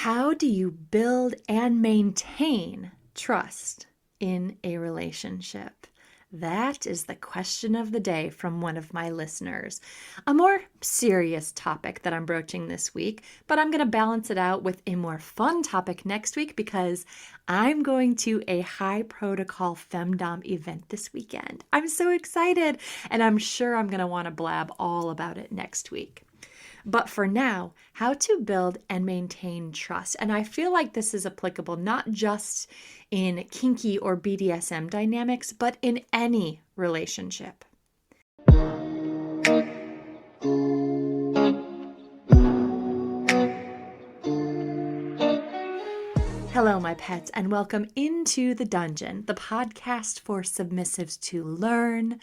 How do you build and maintain trust in a relationship? That is the question of the day from one of my listeners. A more serious topic that I'm broaching this week, but I'm going to balance it out with a more fun topic next week because I'm going to a high protocol femdom event this weekend. I'm so excited, and I'm sure I'm going to want to blab all about it next week. But for now, how to build and maintain trust. And I feel like this is applicable not just in kinky or BDSM dynamics, but in any relationship. Hello, my pets, and welcome into The Dungeon, the podcast for submissives to learn,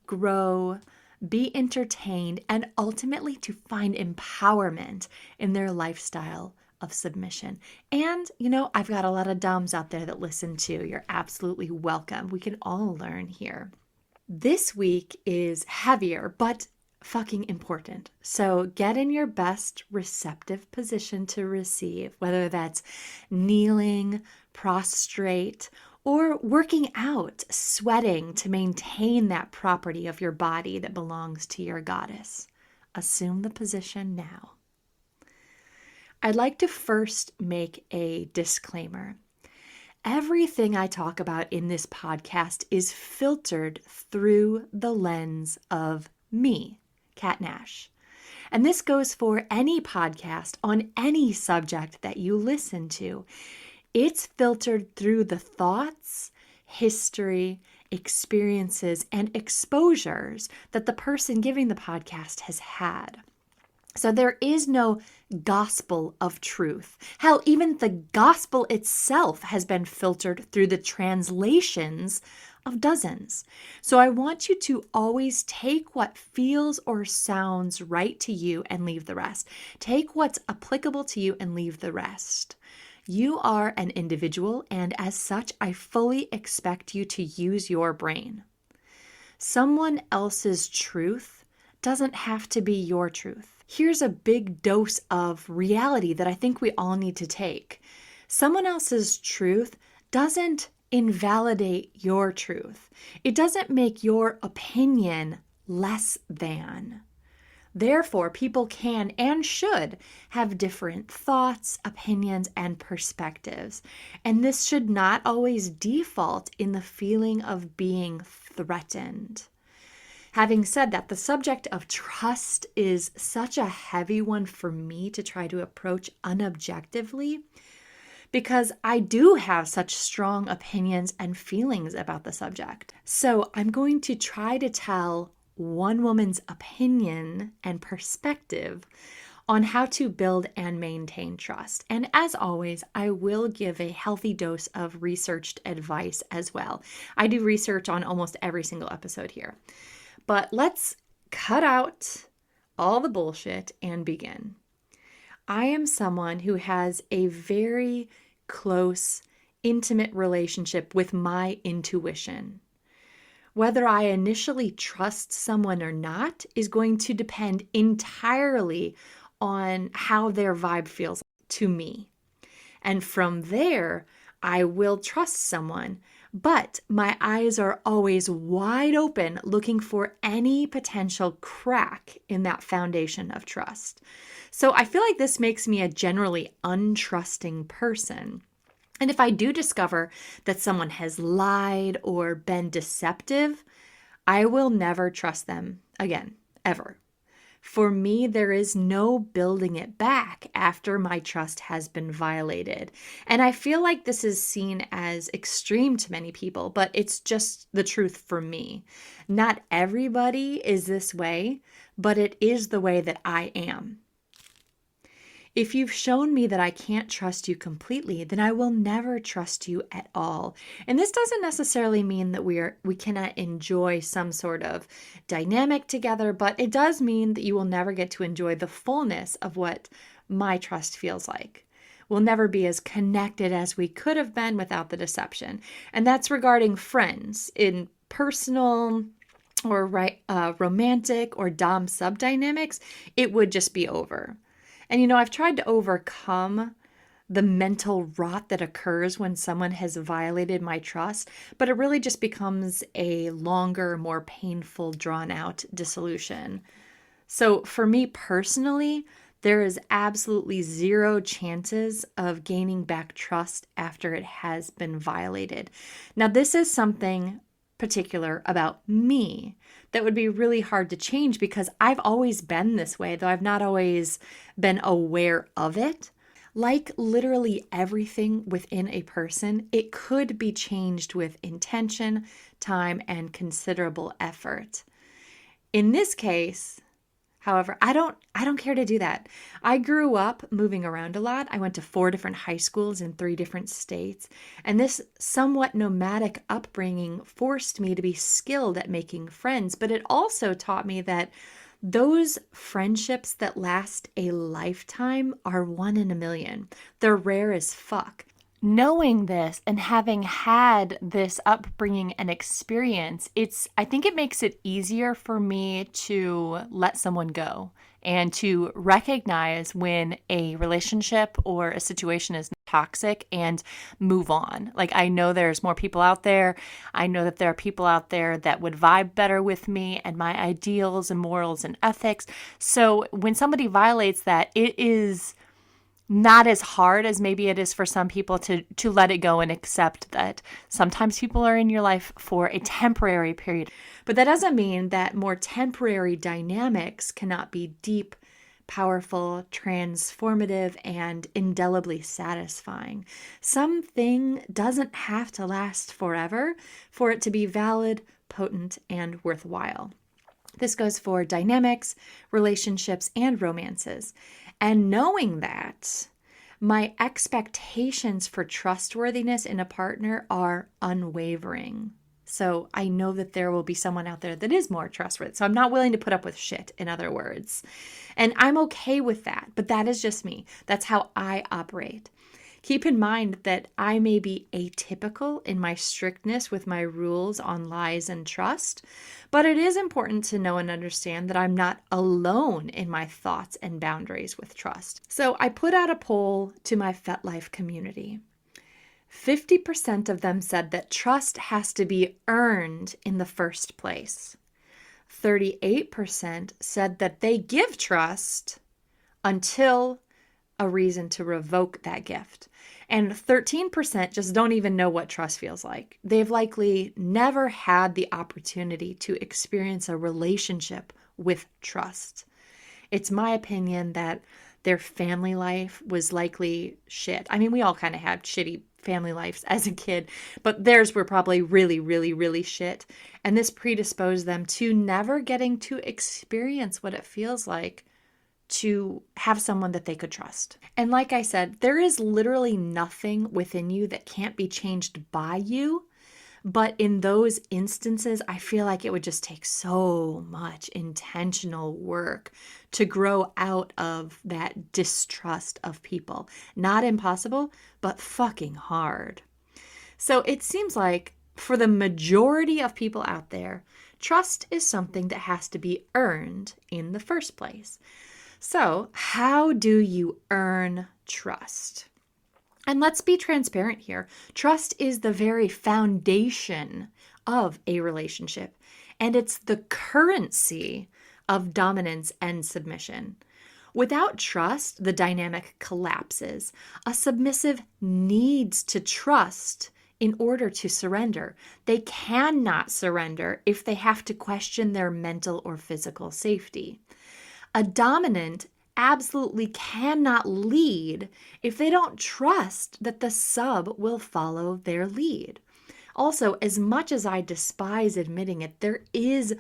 grow, be entertained, and ultimately to find empowerment in their lifestyle of submission. And, I've got a lot of doms out there that listen too. You're absolutely welcome. We can all learn here. This week is heavier, but fucking important. So get in your best receptive position to receive, whether that's kneeling, prostrate, or working out, sweating to maintain that property of your body that belongs to your goddess. Assume the position now. I'd like to first make a disclaimer. Everything I talk about in this podcast is filtered through the lens of me, KatNash. And this goes for any podcast on any subject that you listen to. It's filtered through the thoughts, history, experiences, and exposures that the person giving the podcast has had. So there is no gospel of truth. Hell, even the gospel itself has been filtered through the translations of dozens. So I want you to always take what feels or sounds right to you and leave the rest. Take what's applicable to you and leave the rest. You are an individual, and as such, I fully expect you to use your brain. Someone else's truth doesn't have to be your truth. Here's a big dose of reality that I think we all need to take. Someone else's truth doesn't invalidate your truth. It doesn't make your opinion less than. Therefore, people can and should have different thoughts, opinions, and perspectives. And this should not always default in the feeling of being threatened. Having said that, the subject of trust is such a heavy one for me to try to approach unobjectively because I do have such strong opinions and feelings about the subject. So I'm going to try to tell one woman's opinion and perspective on how to build and maintain trust. And as always, I will give a healthy dose of researched advice as well. I do research on almost every single episode here. But let's cut out all the bullshit and begin. I am someone who has a very close, intimate relationship with my intuition. Whether I initially trust someone or not is going to depend entirely on how their vibe feels to me. And from there, I will trust someone, but my eyes are always wide open looking for any potential crack in that foundation of trust. So I feel like this makes me a generally untrusting person. And if I do discover that someone has lied or been deceptive, I will never trust them again, ever. For me, there is no building it back after my trust has been violated. And I feel like this is seen as extreme to many people, but it's just the truth for me. Not everybody is this way, but it is the way that I am. If you've shown me that I can't trust you completely, then I will never trust you at all. And this doesn't necessarily mean that we cannot enjoy some sort of dynamic together, but it does mean that you will never get to enjoy the fullness of what my trust feels like. We'll never be as connected as we could have been without the deception. And that's regarding friends. In personal or romantic or dom-sub dynamics, it would just be over. And I've tried to overcome the mental rot that occurs when someone has violated my trust, but it really just becomes a longer, more painful, drawn out dissolution. So for me personally, there is absolutely zero chances of gaining back trust after it has been violated. Now, this is something particular about me that would be really hard to change because I've always been this way, though I've not always been aware of it. Like literally everything within a person, it could be changed with intention, time, and considerable effort. In this case, however, I don't care to do that. I grew up moving around a lot. I went to 4 different high schools in 3 different states, and this somewhat nomadic upbringing forced me to be skilled at making friends, but it also taught me that those friendships that last a lifetime are 1 in a million. They're rare as fuck. Knowing this and having had this upbringing and experience, I think it makes it easier for me to let someone go and to recognize when a relationship or a situation is toxic and move on. Like, I know there's more people out there. I know that there are people out there that would vibe better with me and my ideals and morals and ethics. So when somebody violates that, it is not as hard as maybe it is for some people to let it go and accept that sometimes people are in your life for a temporary period. But that doesn't mean that more temporary dynamics cannot be deep, powerful, transformative, and indelibly satisfying. Something doesn't have to last forever for it to be valid, potent, and worthwhile. This goes for dynamics, relationships, and romances. And knowing that, my expectations for trustworthiness in a partner are unwavering. So I know that there will be someone out there that is more trustworthy. So I'm not willing to put up with shit, in other words. And I'm okay with that, but that is just me. That's how I operate. Keep in mind that I may be atypical in my strictness with my rules on lies and trust, but it is important to know and understand that I'm not alone in my thoughts and boundaries with trust. So I put out a poll to my FetLife community. 50% of them said that trust has to be earned in the first place. 38% said that they give trust until a reason to revoke that gift. And 13% just don't even know what trust feels like. They've likely never had the opportunity to experience a relationship with trust. It's my opinion that their family life was likely shit. I mean, we all kind of had shitty family lives as a kid, but theirs were probably really, really, really shit. And this predisposed them to never getting to experience what it feels like to have someone that they could trust. And like I said, there is literally nothing within you that can't be changed by you. But in those instances, I feel like it would just take so much intentional work to grow out of that distrust of people. Not impossible, but fucking hard. So it seems like for the majority of people out there, trust is something that has to be earned in the first place. So, how do you earn trust? And let's be transparent here. Trust is the very foundation of a relationship, and it's the currency of dominance and submission. Without trust, the dynamic collapses. A submissive needs to trust in order to surrender. They cannot surrender if they have to question their mental or physical safety. A dominant absolutely cannot lead if they don't trust that the sub will follow their lead. Also, as much as I despise admitting it, there is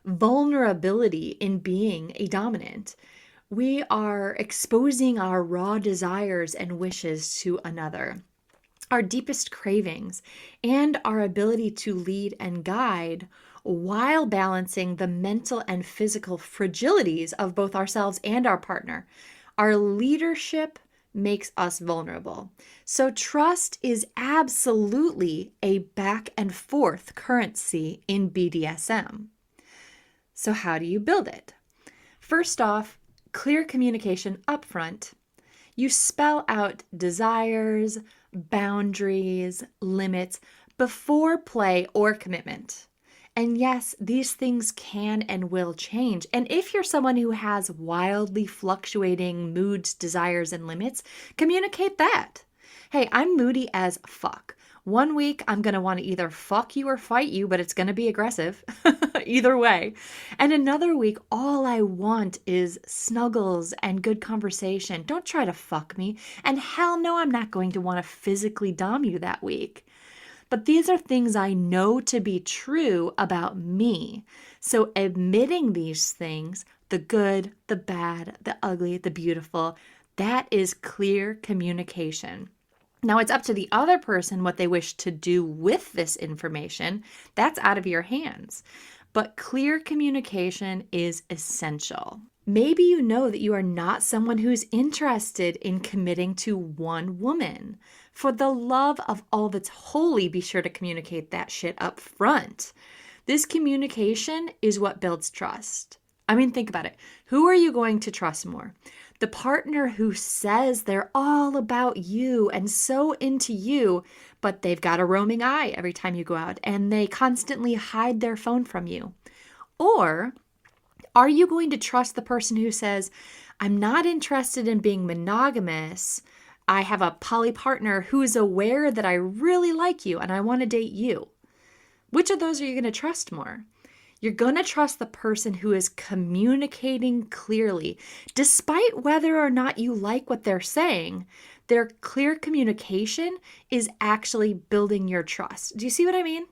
vulnerability in being a dominant. We are exposing our raw desires and wishes to another, our deepest cravings, and our ability to lead and guide while balancing the mental and physical fragilities of both ourselves and our partner. Our leadership makes us vulnerable. So trust is absolutely a back and forth currency in BDSM. So how do you build it? First off, clear communication up front. You spell out desires, boundaries, limits before play or commitment. And yes, these things can and will change. And if you're someone who has wildly fluctuating moods, desires, and limits, communicate that. Hey, I'm moody as fuck. One week, I'm going to want to either fuck you or fight you, but it's going to be aggressive. Either way. And another week, all I want is snuggles and good conversation. Don't try to fuck me. And hell no, I'm not going to want to physically dom you that week. But these are things I know to be true about me. So admitting these things, the good, the bad, the ugly, the beautiful, that is clear communication. Now it's up to the other person what they wish to do with this information. That's out of your hands. But clear communication is essential. Maybe you know that you are not someone who's interested in committing to one woman. For the love of all that's holy, be sure to communicate that shit up front. This communication is what builds trust. I mean, think about it. Who are you going to trust more? The partner who says they're all about you and so into you, but they've got a roaming eye every time you go out and they constantly hide their phone from you. Or are you going to trust the person who says, I'm not interested in being monogamous. I have a poly partner who is aware that I really like you and I want to date you. Which of those are you going to trust more? You're going to trust the person who is communicating clearly, despite whether or not you like what they're saying. Their clear communication is actually building your trust. Do you see what I mean?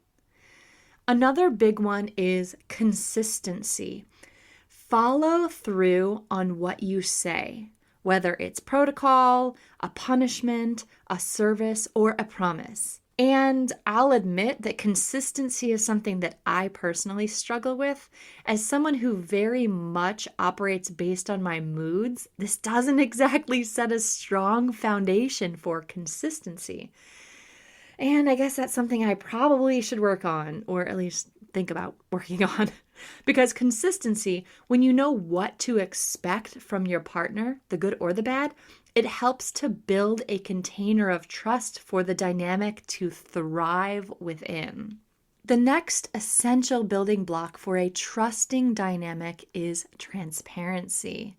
Another big one is consistency. Follow through on what you say, whether it's protocol, a punishment, a service, or a promise. And I'll admit that consistency is something that I personally struggle with. As someone who very much operates based on my moods, this doesn't exactly set a strong foundation for consistency. And I guess that's something I probably should work on, or at least think about working on. Because consistency, when you know what to expect from your partner, the good or the bad, it helps to build a container of trust for the dynamic to thrive within. The next essential building block for a trusting dynamic is transparency.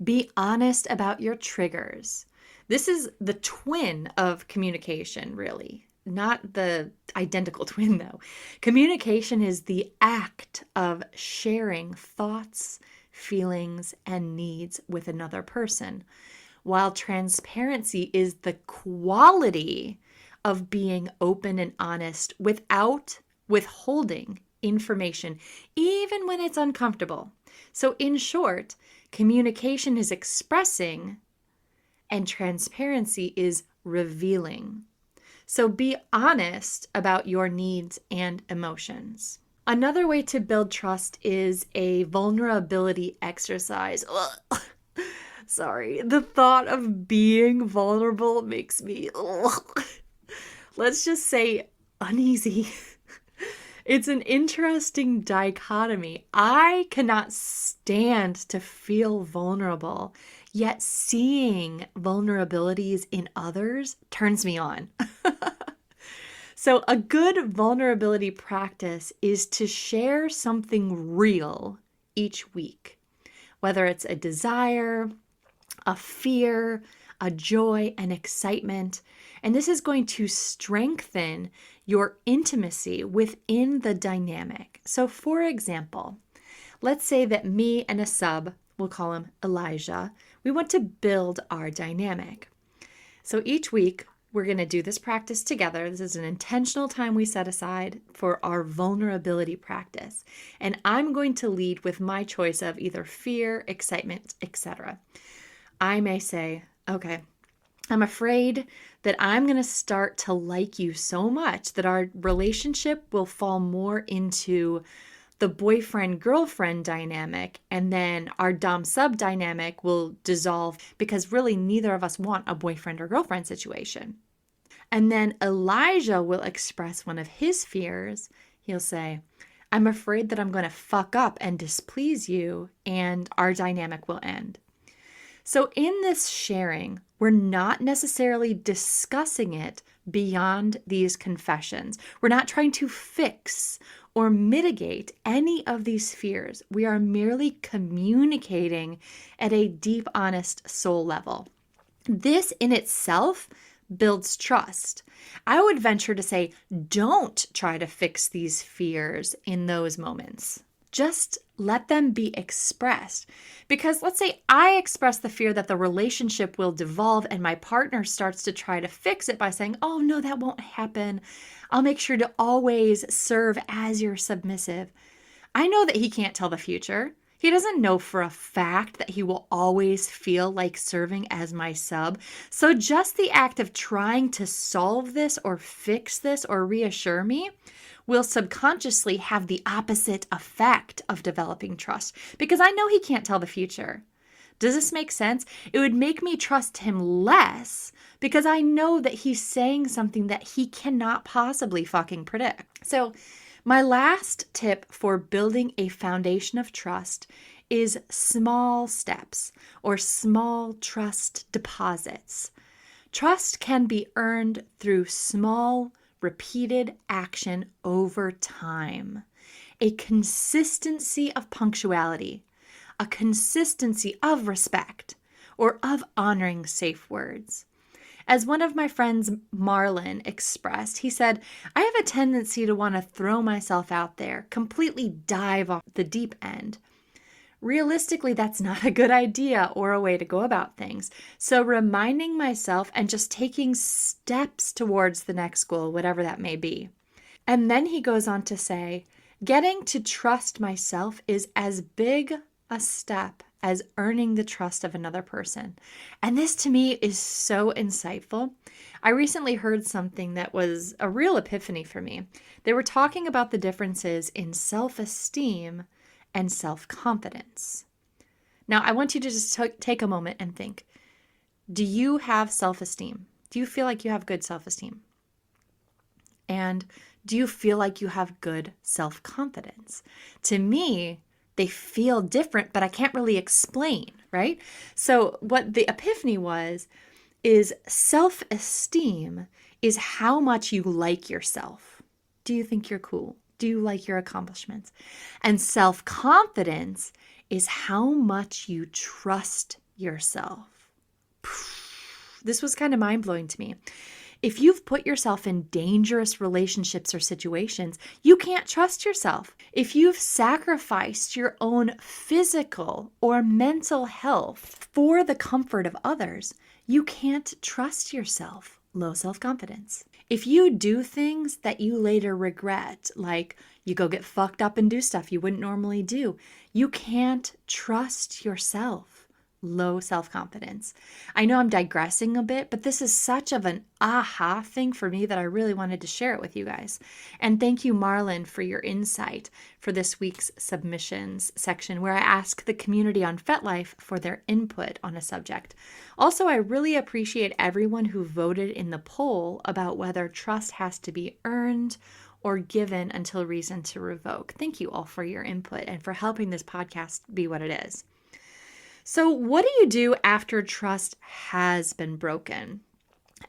Be honest about your triggers. This is the twin of communication, really. Not the identical twin, though. Communication is the act of sharing thoughts, feelings, and needs with another person, while transparency is the quality of being open and honest without withholding information, even when it's uncomfortable. So in short, communication is expressing and transparency is revealing. So be honest about your needs and emotions. Another way to build trust is a vulnerability exercise. Ugh. Sorry, the thought of being vulnerable makes me, let's just say, uneasy. It's an interesting dichotomy. I cannot stand to feel vulnerable, yet seeing vulnerabilities in others turns me on. So a good vulnerability practice is to share something real each week, whether it's a desire, a fear, a joy, an excitement. And this is going to strengthen your intimacy within the dynamic. So for example, let's say that me and a sub, we'll call him Elijah, we want to build our dynamic. So each week, we're going to do this practice together. This is an intentional time we set aside for our vulnerability practice. And I'm going to lead with my choice of either fear, excitement, etc. I may say, okay, I'm afraid that I'm going to start to like you so much that our relationship will fall more into the boyfriend-girlfriend dynamic, and then our dom-sub dynamic will dissolve because really neither of us want a boyfriend or girlfriend situation. And then Elijah will express one of his fears. He'll say, I'm afraid that I'm going to fuck up and displease you, and our dynamic will end. So in this sharing, we're not necessarily discussing it beyond these confessions. We're not trying to fix or mitigate any of these fears. We are merely communicating at a deep, honest soul level. This in itself builds trust. I would venture to say, don't try to fix these fears in those moments. Just let them be expressed. Because let's say I express the fear that the relationship will devolve and my partner starts to try to fix it by saying, oh no, that won't happen. I'll make sure to always serve as your submissive. I know that he can't tell the future. He doesn't know for a fact that he will always feel like serving as my sub. So just the act of trying to solve this or fix this or reassure me will subconsciously have the opposite effect of developing trust because I know he can't tell the future. Does this make sense? It would make me trust him less because I know that he's saying something that he cannot possibly fucking predict. So my last tip for building a foundation of trust is small steps or small trust deposits. Trust can be earned through small, repeated action over time. A consistency of punctuality, a consistency of respect, or of honoring safe words. As one of my friends, Marlon, expressed, he said, I have a tendency to want to throw myself out there, completely dive off the deep end. Realistically, that's not a good idea or a way to go about things. So reminding myself and just taking steps towards the next goal, whatever that may be. And then he goes on to say, getting to trust myself is as big a step as earning the trust of another person. And this to me is so insightful. I recently heard something that was a real epiphany for me. They were talking about the differences in self-esteem and self-confidence. Now, I want you to just take a moment and think, do you have self-esteem? Do you feel like you have good self-esteem? And do you feel like you have good self-confidence? To me, they feel different, but I can't really explain, right? So what the epiphany was is self-esteem is how much you like yourself. Do you think you're cool? Do you like your accomplishments? And self-confidence is how much you trust yourself. This was kind of mind-blowing to me. If you've put yourself in dangerous relationships or situations, you can't trust yourself. If you've sacrificed your own physical or mental health for the comfort of others, you can't trust yourself. Low self-confidence. If you do things that you later regret, like you go get fucked up and do stuff you wouldn't normally do, you can't trust yourself. Low self-confidence. I know I'm digressing a bit, but this is such of an aha thing for me that I really wanted to share it with you guys. And thank you, Marlon, for your insight for this week's submissions section where I ask the community on FetLife for their input on a subject. Also, I really appreciate everyone who voted in the poll about whether trust has to be earned or given until reason to revoke. Thank you all for your input and for helping this podcast be what it is. So what do you do after trust has been broken?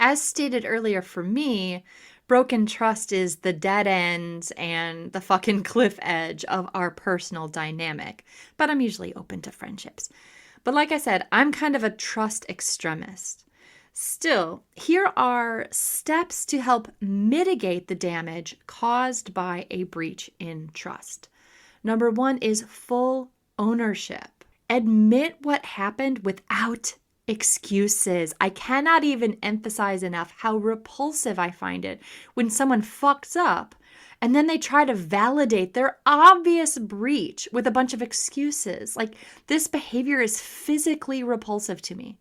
As stated earlier, for me, broken trust is the dead end and the fucking cliff edge of our personal dynamic. But I'm usually open to friendships. But like I said, I'm kind of a trust extremist. Still, here are steps to help mitigate the damage caused by a breach in trust. Number 1 is full ownership. Admit what happened without excuses. I cannot even emphasize enough how repulsive I find it when someone fucks up and then they try to validate their obvious breach with a bunch of excuses. Like, this behavior is physically repulsive to me.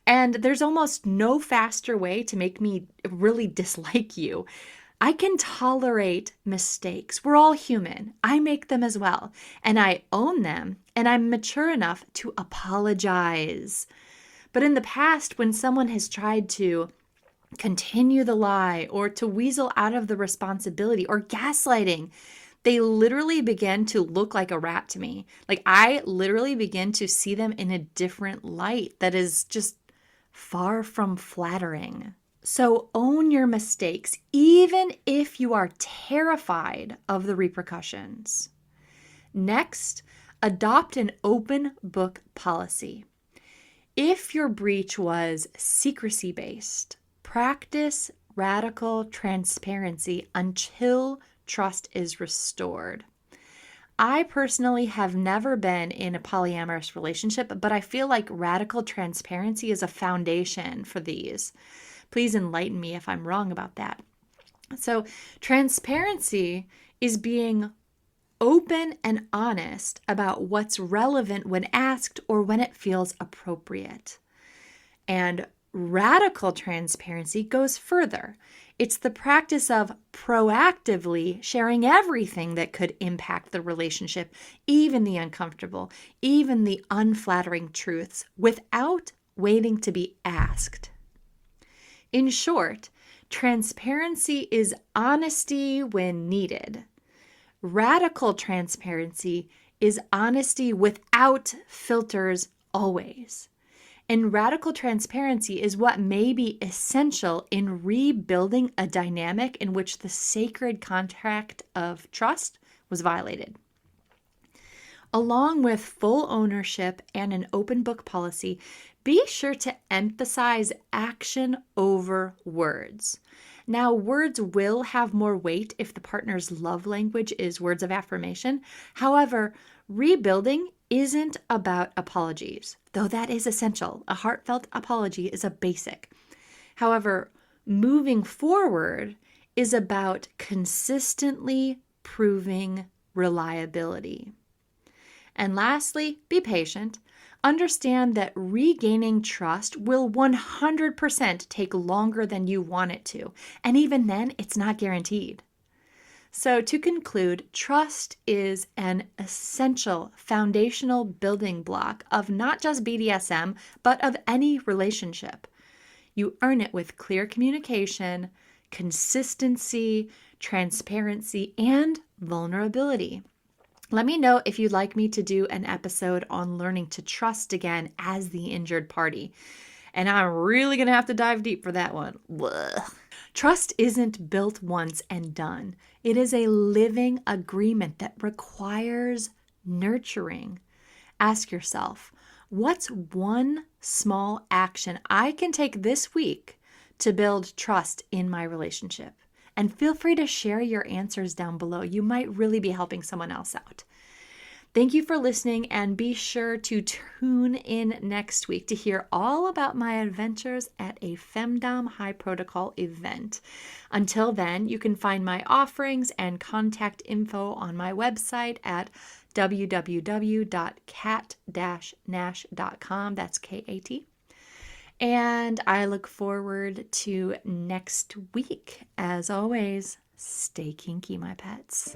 And there's almost no faster way to make me really dislike you. I can tolerate mistakes. We're all human. I make them as well. And I own them. And I'm mature enough to apologize. But in the past, when someone has tried to continue the lie or to weasel out of the responsibility or gaslighting, they literally begin to look like a rat to me. Like I literally begin to see them in a different light that is just far from flattering. So own your mistakes, even if you are terrified of the repercussions. Next, adopt an open book policy. If your breach was secrecy-based, practice radical transparency until trust is restored. I personally have never been in a polyamorous relationship, but I feel like radical transparency is a foundation for these. Please enlighten me if I'm wrong about that. So, transparency is being open and honest about what's relevant when asked or when it feels appropriate. And radical transparency goes further. It's the practice of proactively sharing everything that could impact the relationship, even the uncomfortable, even the unflattering truths, without waiting to be asked. In short, transparency is honesty when needed. Radical transparency is honesty without filters always. And radical transparency is what may be essential in rebuilding a dynamic in which the sacred contract of trust was violated. Along with full ownership and an open book policy, be sure to emphasize action over words. Now, words will have more weight if the partner's love language is words of affirmation. However, rebuilding isn't about apologies, though that is essential. A heartfelt apology is a basic. However, moving forward is about consistently proving reliability. And lastly, be patient. Understand that regaining trust will 100% take longer than you want it to. And even then, it's not guaranteed. So to conclude, trust is an essential foundational building block of not just BDSM, but of any relationship. You earn it with clear communication, consistency, transparency, and vulnerability. Let me know if you'd like me to do an episode on learning to trust again as the injured party. And I'm really going to have to dive deep for that one. Blah. Trust isn't built once and done. It is a living agreement that requires nurturing. Ask yourself, what's one small action I can take this week to build trust in my relationship? And feel free to share your answers down below. You might really be helping someone else out. Thank you for listening, and be sure to tune in next week to hear all about my adventures at a Femdom High Protocol event. Until then, you can find my offerings and contact info on my website at www.KatNash.com. That's K-A-T. And I look forward to next week. As always, stay kinky, my pets.